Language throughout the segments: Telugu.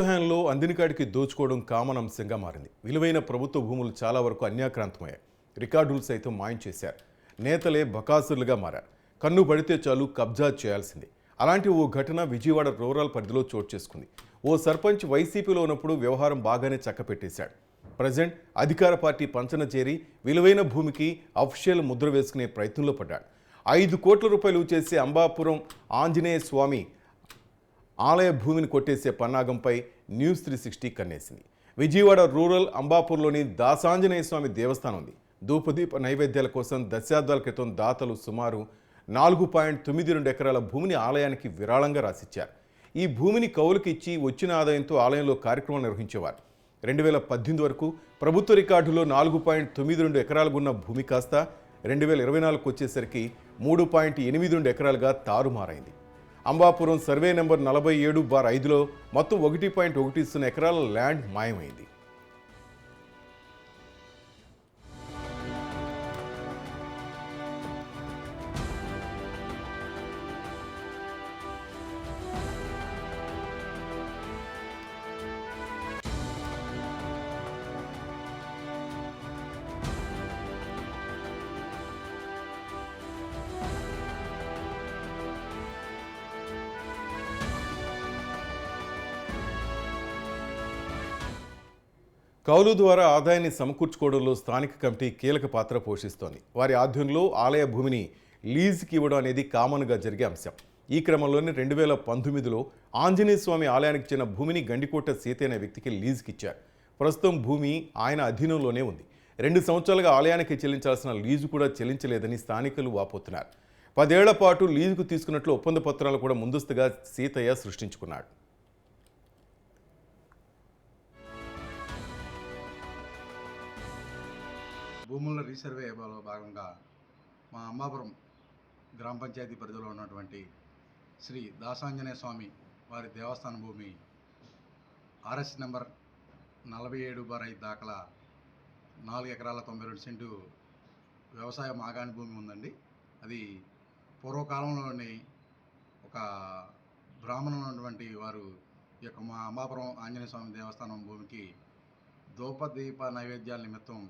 ప్రభుత్వ హయాంలో అందినకాడికి దోచుకోవడం కామన్ అంశంగా మారింది. విలువైన ప్రభుత్వ భూములు చాలా వరకు అన్యాక్రాంతమయ్యాయి. రికార్డులు సైతం మాయం చేశారు. నేతలే బకాసురులుగా మారారు. కన్ను పడితే చాలు కబ్జా చేయాల్సిందే. అలాంటి ఓ ఘటన విజయవాడ రూరల్ పరిధిలో చోటు చేసుకుంది. ఓ సర్పంచ్ వైసీపీలో ఉన్నప్పుడు వ్యవహారం బాగానే చక్కపెట్టేశాడు. ప్రజెంట్ అధికార పార్టీ పంచన చేరి విలువైన భూమికి అఫిషియల్ ముద్ర వేసుకునే ప్రయత్నంలో పడ్డాడు. 5 కోట్ల రూపాయలు చేసే అంబాపురం ఆంజనేయ స్వామి ఆలయ భూమిని కొట్టేసే పన్నాగంపై న్యూస్ 360 కన్నేసింది. విజయవాడ రూరల్ అంబాపూర్లోని దాసాంజనేయ స్వామి దేవస్థానం ఉంది. ధూపదీప నైవేద్యాల కోసం దశాబ్దాల క్రితం దాతలు సుమారు 4.92 ఎకరాల భూమిని ఆలయానికి విరాళంగా రాసిచ్చారు. ఈ భూమిని కౌలుకి ఇచ్చి వచ్చిన ఆదాయంతో ఆలయంలో కార్యక్రమాలు నిర్వహించేవారు. 2018 వరకు ప్రభుత్వ రికార్డులో 4.92 ఎకరాలుగా ఉన్న భూమి కాస్త 2024 వచ్చేసరికి 3.82 ఎకరాలుగా తారుమారైంది. అంబాపురం సర్వే నెంబర్ 47/5లో మొత్తం 1.10 ఎకరాల ల్యాండ్ మాయమైంది. కౌలు ద్వారా ఆదాయాన్ని సమకూర్చుకోవడంలో స్థానిక కమిటీ కీలక పాత్ర పోషిస్తోంది. వారి ఆధ్వర్యంలో ఆలయ భూమిని లీజుకి ఇవ్వడం అనేది కామన్గా జరిగే అంశం. ఈ క్రమంలోనే 2019లో ఆంజనేయ స్వామి ఆలయానికి చెందిన భూమిని గండికోట సీత అనే వ్యక్తికి లీజుకి ఇచ్చారు. ప్రస్తుతం భూమి ఆయన అధీనంలోనే ఉంది. 2 సంవత్సరాలుగా ఆలయానికి చెల్లించాల్సిన లీజు కూడా చెల్లించలేదని స్థానికులు వాపోతున్నారు. 10 ఏళ్ల పాటు లీజుకు తీసుకున్నట్లు ఒప్పంద పత్రాలు కూడా ముందస్తుగా సీతయ్య సృష్టించుకున్నాడు. భూముల రీసర్వేలో భాగంగా మా అంబాపురం గ్రామ పంచాయతీ పరిధిలో ఉన్నటువంటి శ్రీ దాసాంజనేయ స్వామి వారి దేవస్థాన భూమి ఆర్ఎస్ నెంబర్ 47/5 దాఖల 4 ఎకరాల 92 సెంటు వ్యవసాయ మాగాణి భూమి ఉందండి. అది పూర్వకాలంలోని ఒక బ్రాహ్మణులు ఉన్నటువంటి వారు ఈ యొక్క మా అంబాపురం ఆంజనేయ స్వామి దేవస్థానం భూమికి ధూపదీప నైవేద్యాల నిమిత్తం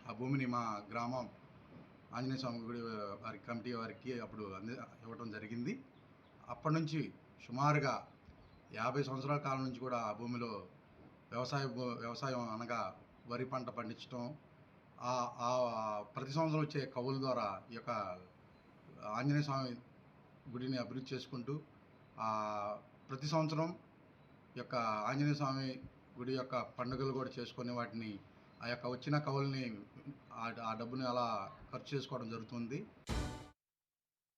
ఆ భూమిని మా గ్రామం ఆంజనేయ స్వామి గుడి వారి కమిటీ వారికి అప్పుడు ఇవ్వడం జరిగింది. అప్పటి నుంచి సుమారుగా 50 సంవత్సరాల కాలం నుంచి కూడా ఆ భూమిలో వ్యవసాయం అనగా వరి పంట పండించడం, ఆ ప్రతి సంవత్సరం వచ్చే కవుల ద్వారా ఈ యొక్క ఆంజనేయ స్వామి గుడిని అభివృద్ధి చేసుకుంటూ ప్రతి సంవత్సరం ఈ యొక్క ఆంజనేయ స్వామి గుడి యొక్క పండుగలు కూడా చేసుకొని వాటిని ఆ యొక్క వచ్చిన కవుల్ని ఆ డబ్బుని అలా ఖర్చు చేసుకోవడం జరుగుతుంది.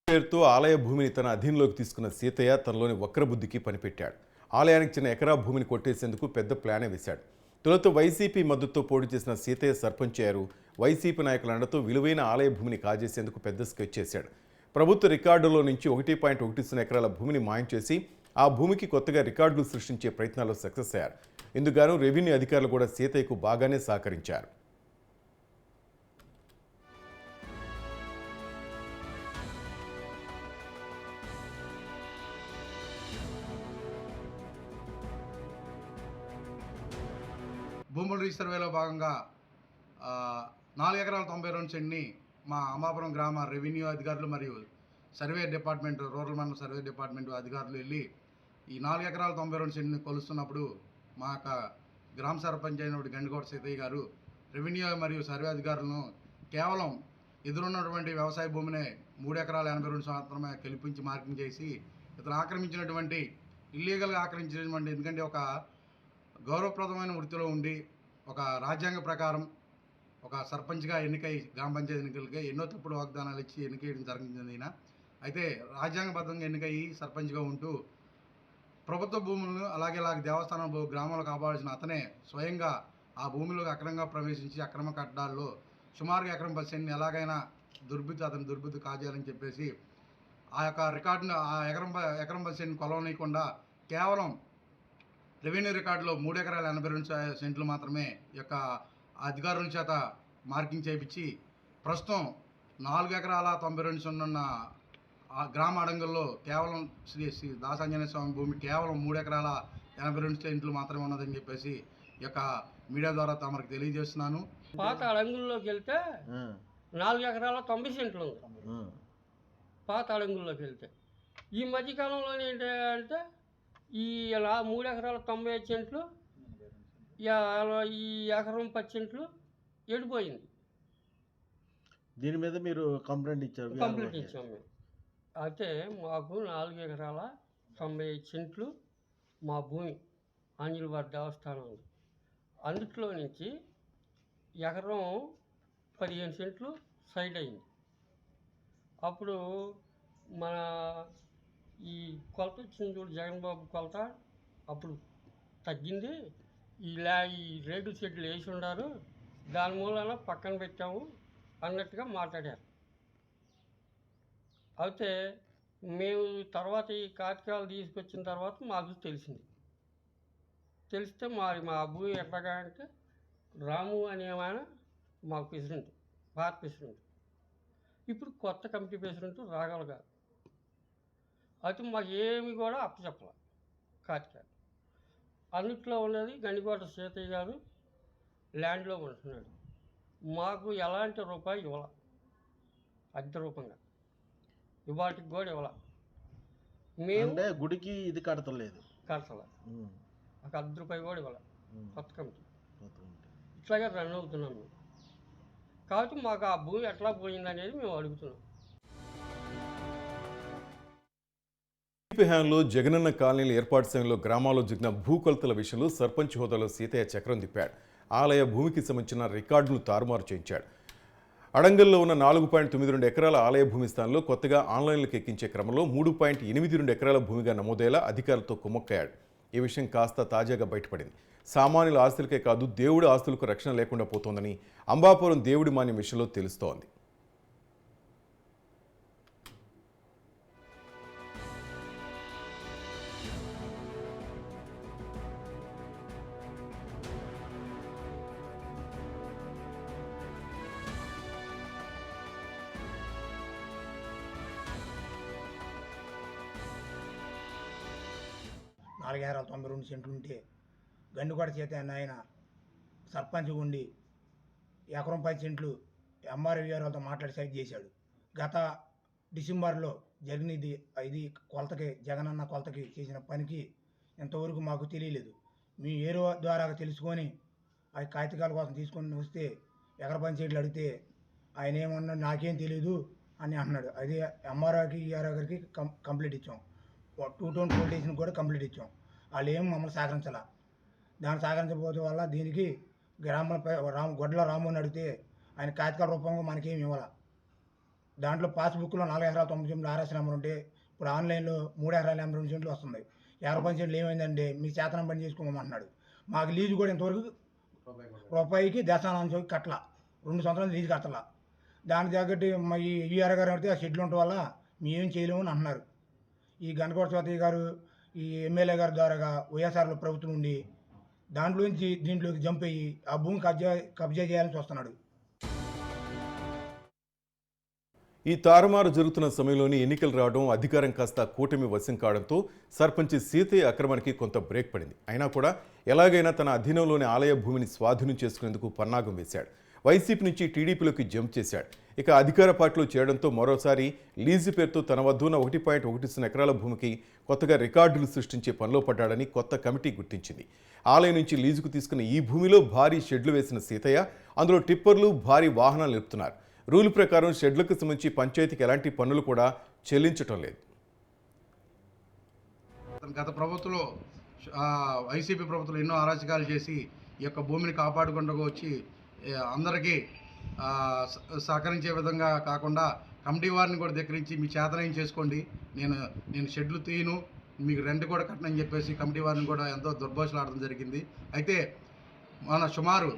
పేరుతో ఆలయ భూమిని తన అధీనంలోకి తీసుకున్న సీతయ్య తనలోని వక్రబుద్ధికి పనిపెట్టాడు. ఆలయానికి చిన్న ఎకరా భూమిని కొట్టేసేందుకు పెద్ద ప్లానే వేశాడు. తొలుత వైసీపీ మద్దతుతో పోటీ చేసిన సీతయ్య సర్పంచ్ అయ్యారు. వైసీపీ నాయకుల అండతో విలువైన ఆలయ భూమిని కాజేసేందుకు పెద్ద స్కెచ్ చేశాడు. ప్రభుత్వ రికార్డులో నుంచి 1.10 ఎకరాల భూమిని మాయం చేసి ఆ భూమికి కొత్తగా రికార్డులు సృష్టించే ప్రయత్నాల్లో సక్సెస్ అయ్యారు. ఇందుకు రెవెన్యూ అధికారులు కూడా సీతయ్యకు బాగానే సహకరించారు. భూముల రీసర్వేలో భాగంగా 4 ఎకరాల 92 సెంట్ని మా అంబాపురం గ్రామ రెవెన్యూ అధికారులు మరియు సర్వే డిపార్ట్మెంట్ రూరల్ మండల సర్వే డిపార్ట్మెంట్ అధికారులు వెళ్ళి ఈ 4 ఎకరాల 92 సెంట్ని కొలుస్తున్నప్పుడు మా యొక్క గ్రామ సర్పంచ్ అయినటువంటి గండికోట సీతయ్య గారు రెవెన్యూ మరియు సర్వే అధికారులను కేవలం ఎదురున్నటువంటి వ్యవసాయ భూమిని 3 ఎకరాల 82 మాత్రమే కల్పించి మార్కింగ్ చేసి ఇతను ఆక్రమించినటువంటి ఇల్లీగల్గా ఆక్రమించినటువంటి, ఎందుకంటే ఒక గౌరవప్రదమైన వృత్తిలో ఉండి ఒక రాజ్యాంగ ప్రకారం ఒక సర్పంచ్గా ఎన్నికై గ్రామ పంచాయతీ ఎన్నికలకి ఎన్నో తప్పుడు వాగ్దానాలు ఇచ్చి ఎన్నికేయడం జరిగింది. అయితే రాజ్యాంగబద్ధంగా ఎన్నికయ్యి సర్పంచ్గా ఉంటూ ప్రభుత్వ భూములను అలాగే దేవస్థానం గ్రామంలో కాపాడాల్సిన అతనే స్వయంగా ఆ భూమిలోకి అక్రమంగా ప్రవేశించి అక్రమ కట్టడాల్లో సుమారుగా ఎకరం 10 సెంట్ని ఎలాగైనా అతని దుర్బుద్ధి కాజేయాలని చెప్పేసి ఆ యొక్క రికార్డును ఆ ఎకరం 10 సెంట్ని కొలవనీయకుండా కేవలం రెవెన్యూ రికార్డులో 3 ఎకరాల 82 సెంట్లు మాత్రమే ఈ యొక్క అధికారుల చేత మార్కింగ్ చేయించి ప్రస్తుతం 4 ఎకరాల 92 సెంట్లు ఉన్న గ్రామ అడంగుల్లో కేవలం శ్రీ దాసాంజనేయ స్వామి భూమి కేవలం 3 ఎకరాల 82 సెంట్లు మాత్రమే ఉన్నదని చెప్పేసి ఈ యొక్క మీడియా ద్వారా తమరికి తెలియజేస్తున్నాను. పాత అడంగుల్లోకి వెళ్తే 4 ఎకరాల 90 సెంట్లు ఉంది. పాత అడంగుల్లోకి వెళ్తే ఈ మధ్యకాలంలో ఏంటంటే ఈ 3 ఎకరాల 95 సెంట్లు ఈ ఎకరం 10 సెంట్లు ఎడిపోయింది. దీని మీద మీరు కంప్లైంట్ ఇచ్చారు? కంప్లీట్ ఇచ్చాము మేము. అయితే మాకు 4 ఎకరాల 95 సెంట్లు మా భూమి ఆంజనేయవారి దేవస్థానం ఉంది. అందుట్లో నుంచి ఎకరం 15 సెంట్లు సైడ్ అయింది. అప్పుడు మన ఈ కొలత వచ్చింది చూడు, జగన్ బాబు కొలత, అప్పుడు తగ్గింది. ఈ రేగు చెట్లు వేసి ఉన్నారు, దాని మూలన పక్కన పెట్టాము అన్నట్టుగా మాట్లాడారు. అయితే మేము తర్వాత ఈ కాగితాలు తీసుకొచ్చిన తర్వాత మాకు తెలిస్తే మా భూమి ఎట్లాగా అంటే రాము అనే ఆయన మాకు ప్రెసిడెంట్, పాత ప్రెసిడెంట్. ఇప్పుడు కొత్త కమిటీ ప్రెసిడెంట్ రాగల గారు. అయితే మాకు ఏమి కూడా అప్పచెప్పాల. కాగితాలు అన్నిట్లో ఉన్నది గండికోట సీతయ్య గారు ల్యాండ్లో ఉంటున్నాడు. మాకు ఎలాంటి రూపాయి ఇవ్వాల, అద్దె రూపంగా ఇవాటికి కూడా ఇవ్వాల. మేము గుడికి ఇది కడతలేదు, కడతలే, ఒక 10 రూపాయి కూడా ఇవ్వాల. కొత్త కమిటీ ఇట్లాగే రన్ అవుతున్నాం మేము. కాబట్టి మాకు ఆ భూమి ఎట్లా పోయింది అనేది మేము అడుగుతున్నాం. హయాంలో జగనన్న కాలనీల ఏర్పాటు సమయంలో గ్రామాల్లో జరిగిన భూకొలతల విషయంలో సర్పంచ్ హోదాలో సీతయ్య చక్రం తిప్పాడు. ఆలయ భూమికి సంబంధించిన రికార్డులు తారుమారు చేయించాడు. అడంగల్లో ఉన్న 4.92 ఎకరాల ఆలయ భూమి స్థానంలో కొత్తగా ఆన్లైన్లోకి ఎక్కించే క్రమంలో 3.82 ఎకరాల భూమిగా నమోదేలా అధికారులతో కుమ్మక్కయ్యాడు. ఈ విషయం కాస్త తాజాగా బయటపడింది. సామాన్యుల ఆస్తులకే కాదు దేవుడి ఆస్తులకు రక్షణ లేకుండా పోతోందని అంబాపురం దేవుడి మాన్యం విషయంలో తెలుస్తోంది. నాలుగు ఎకరాల 92 సెంట్లు ఉంటే గండికోట చేత ఆయన సర్పంచ్ ఉండి ఎకరం 10 సెంట్లు ఎంఆర్వీఆర్లతో మాట్లాడి సైట్ చేశాడు. గత డిసెంబర్లో జరిగిన ఇది కొలతకి, జగనన్న కొలతకి చేసిన పనికి ఇంతవరకు మాకు తెలియలేదు. మేము ఏరో ద్వారా తెలుసుకొని ఆ కాగితాల కోసం తీసుకొని వస్తే ఎకరం 10 సెంట్లు అడిగితే ఆయన ఏమన్నా నాకేం తెలియదు అని అంటున్నాడు. అది ఎంఆర్ఓకి ఈఆర్ఓ గారికి కంప్లీట్ ఇచ్చాం. 2 టౌన్ పోలీస్ స్టేషన్ కూడా కంప్లీట్ ఇచ్చాం. వాళ్ళు ఏం మమ్మల్ని సహకరించాల. దాన్ని సహకరించకపోతే వల్ల దీనికి గొడ్ల రాము అని అడిగితే ఆయన కాగితాల రూపంగా మనకేం ఇవ్వాల. దాంట్లో పాస్బుక్లో 4 ఎకరాల 90 సెంట్లు ఆర్ఎస్ నెంబర్ ఉంటే ఇప్పుడు ఆన్లైన్లో 3 ఎకరాల 82 సెంట్లు వస్తుంది. 50 సెంట్లు ఏమైందంటే మీ చేతనం పని చేసుకోమంటున్నాడు. మాకు లీజు కూడా ఇంతవరకు రూపాయికి దశాంశం కట్టల, 2 సంవత్సరాలు లీజు కట్టల. దానికి తగ్గట్టు మా ఈఆర్ గారు అడిగితే ఆ షెడ్యూల్ ఉండటం వల్ల మేమేం చేయలేము అని అంటున్నారు. ఈ గండికోట సీతయ్య గారు ఈ ఎమ్మెల్యే గారి ద్వారాగా వైఎస్ఆర్లో ప్రభుత్వం ఉండి దాంట్లోంచి దీంట్లోకి జంప్ అయ్యి ఆ భూమి కబ్జా చేయాలని చూస్తున్నాడు. ఈ తారుమారు జరుగుతున్న సమయంలోని ఎన్నికలు రావడం, అధికారం కాస్త కూటమి వశం కావడంతో సర్పంచ్ సీతయ్య అక్రమానికి కొంత బ్రేక్ పడింది. అయినా కూడా ఎలాగైనా తన అధీనంలోని ఆలయ భూమిని స్వాధీనం చేసుకునేందుకు పన్నాగం వేశాడు. వైసీపీ నుంచి టీడీపీలోకి జంప్ చేశాడు. ఇక అధికార పార్టీలో చేరడంతో మరోసారి లీజు పేరుతో తన వద్ద ఉన్న 1.10 ఎకరాల భూమికి కొత్తగా రికార్డులు సృష్టించే పనిలో పడ్డాడని కొత్త కమిటీ గుర్తించింది. ఆలయం నుంచి లీజుకు తీసుకున్న ఈ భూమిలో భారీ షెడ్లు వేసిన సీతయ్య అందులో టిప్పర్లు, భారీ వాహనాలు నిలుపుతున్నారు. రూల్ ప్రకారం షెడ్లకు సంబంధించి పంచాయతీకి ఎలాంటి పన్నులు కూడా చెల్లించటం లేదు. గత ప్రభుత్వంలో వైసీపీ ప్రభుత్వంలో ఎన్నో అరాచకాలు చేసి ఈ యొక్క భూమిని కాపాడుకుంటూ వచ్చి అందరికీ సహకరించే విధంగా కాకుండా కమిటీ వారిని కూడా దగ్గరించి మీ చేతనయం చేసుకోండి, నేను షెడ్లు తీయను, మీకు రెంట్ కూడా కట్టనని చెప్పేసి కమిటీ వారిని కూడా ఎంతో దుర్భాషలాడడం జరిగింది. అయితే మన సుమారు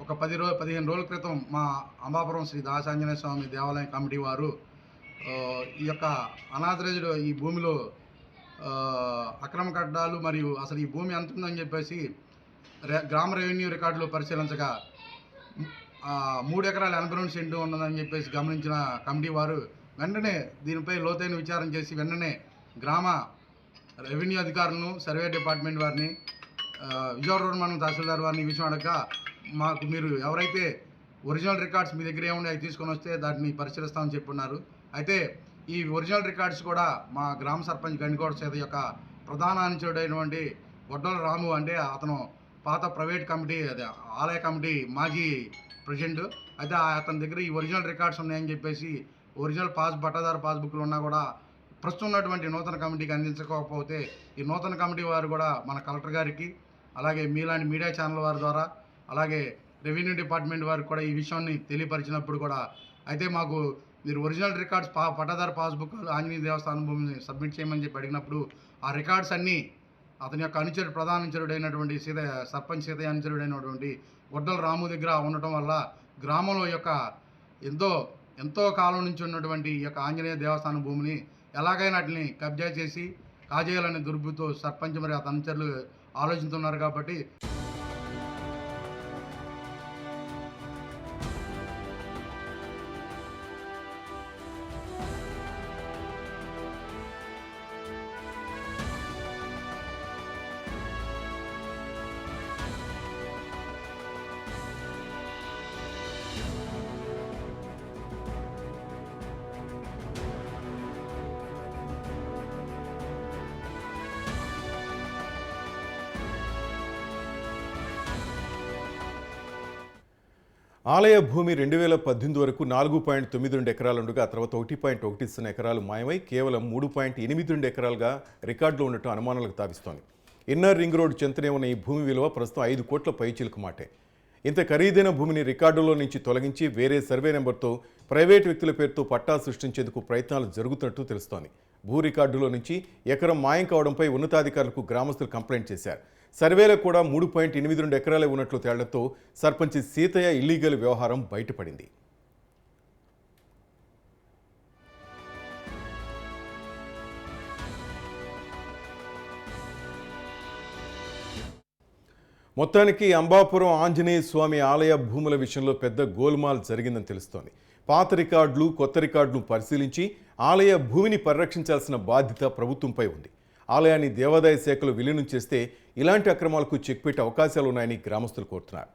ఒక 15 రోజుల క్రితం మా అంబాపురం శ్రీ దాసాంజనేయ స్వామి దేవాలయం కమిటీ వారు ఈ యొక్క అనాథరైజ్డ్ ఈ భూమిలో అక్రమ కట్టడాలు మరియు అసలు ఈ భూమి ఎంత ఉందని చెప్పేసి గ్రామ రెవెన్యూ రికార్డులో పరిశీలించగా 3 ఎకరాల 82 సెంట్లు ఉన్నదని చెప్పేసి గమనించిన కమిటీ వారు వెంటనే దీనిపై లోతైన విచారం చేసి వెంటనే గ్రామ రెవెన్యూ అధికారులను, సర్వే డిపార్ట్మెంట్ వారిని, విజయవాడ రూరల్ మండలం తహసీల్దార్ వారిని ఈ విషయం అడగగా మాకు మీరు ఎవరైతే ఒరిజినల్ రికార్డ్స్ మీ దగ్గర ఏముండే అవి తీసుకొని వస్తే దాన్ని పరిశీలిస్తామని చెప్పున్నారు. అయితే ఈ ఒరిజినల్ రికార్డ్స్ కూడా మా గ్రామ సర్పంచ్ గండికోట సీత యొక్క ప్రధాన అనుచరుడైనటువంటి గొడ్డల రాము, అంటే అతను పాత ప్రైవేట్ కమిటీ, అదే ఆలయ కమిటీ మాజీ ప్రెసిడెంట్. అయితే అతని దగ్గర ఈ ఒరిజినల్ రికార్డ్స్ ఉన్నాయని చెప్పేసి ఒరిజినల్ పట్టాదారు పాస్బుక్లు ఉన్నా కూడా ప్రస్తుతం ఉన్నటువంటి నూతన కమిటీకి అందించకపోతే ఈ నూతన కమిటీ వారు కూడా మన కలెక్టర్ గారికి, అలాగే మీలాంటి మీడియా ఛానల్ వారి ద్వారా, అలాగే రెవెన్యూ డిపార్ట్మెంట్ వారికి కూడా ఈ విషయాన్ని తెలియపరిచినప్పుడు కూడా అయితే మాకు మీరు ఒరిజినల్ రికార్డ్స్ పట్టాదారు పాస్బుక్ ఆంజనేయ దేవస్థానం భూమిని సబ్మిట్ చేయమని చెప్పి అడిగినప్పుడు ఆ రికార్డ్స్ అన్నీ అతని యొక్క ప్రధాన అనుచరుడైనటువంటి సర్పంచ్ సీతయ్య అనుచరుడైనటువంటి గొడ్డల రాము దగ్గర ఉండటం వల్ల గ్రామంలో యొక్క ఎంతో కాలం నుంచి ఉన్నటువంటి ఈ యొక్క ఆంజనేయ దేవస్థానం భూమిని ఎలాగైనా వాటిని కబ్జా చేసి కాజేయాలనే దుర్బుతో సర్పంచ్ మరి అతని అనుచరులు ఆలోచిస్తున్నారు. కాబట్టి ఆలయ భూమి 2018 వరకు 4.92 ఎకరాలు ఉండగా తర్వాత 1.10 ఎకరాలు మాయమై కేవలం 3.82 ఎకరాలుగా రికార్డులో ఉండటం అనుమానాలకు తావిస్తోంది. ఇన్నర్ రింగ్ రోడ్ చెంతనే ఉన్న ఈ భూమి విలువ ప్రస్తుతం 5 కోట్ల పైచిలుకు మాటే. ఇంత ఖరీదైన భూమిని రికార్డులో నుంచి తొలగించి వేరే సర్వే నెంబర్తో ప్రైవేటు వ్యక్తుల పేరుతో పట్టా సృష్టించేందుకు ప్రయత్నాలు జరుగుతున్నట్టు తెలుస్తోంది. భూ రికార్డులో నుంచి ఎకరం మాయం కావడంపై ఉన్నతాధికారులకు గ్రామస్తులు కంప్లైంట్ చేశారు. సర్వేలో కూడా 3.82 ఎకరాలే ఉన్నట్లు తేళ్లతో సర్పంచ్ సీతయ్య ఇల్లీగల్ వ్యవహారం బయటపడింది. మొత్తానికి అంబాపురం ఆంజనేయ స్వామి ఆలయ భూముల విషయంలో పెద్ద గోల్మాల్ జరిగిందని తెలుస్తోంది. పాత రికార్డులు, కొత్త రికార్డులు పరిశీలించి ఆలయ భూమిని పరిరక్షించాల్సిన బాధ్యత ప్రభుత్వంపై ఉంది. ఆలయాన్ని దేవాదాయ శాఖలో విలీనం చేస్తే ఇలాంటి అక్రమాలకు చెక్ పెట్టే అవకాశాలు ఉన్నాయని గ్రామస్తులు కోరుతున్నారు.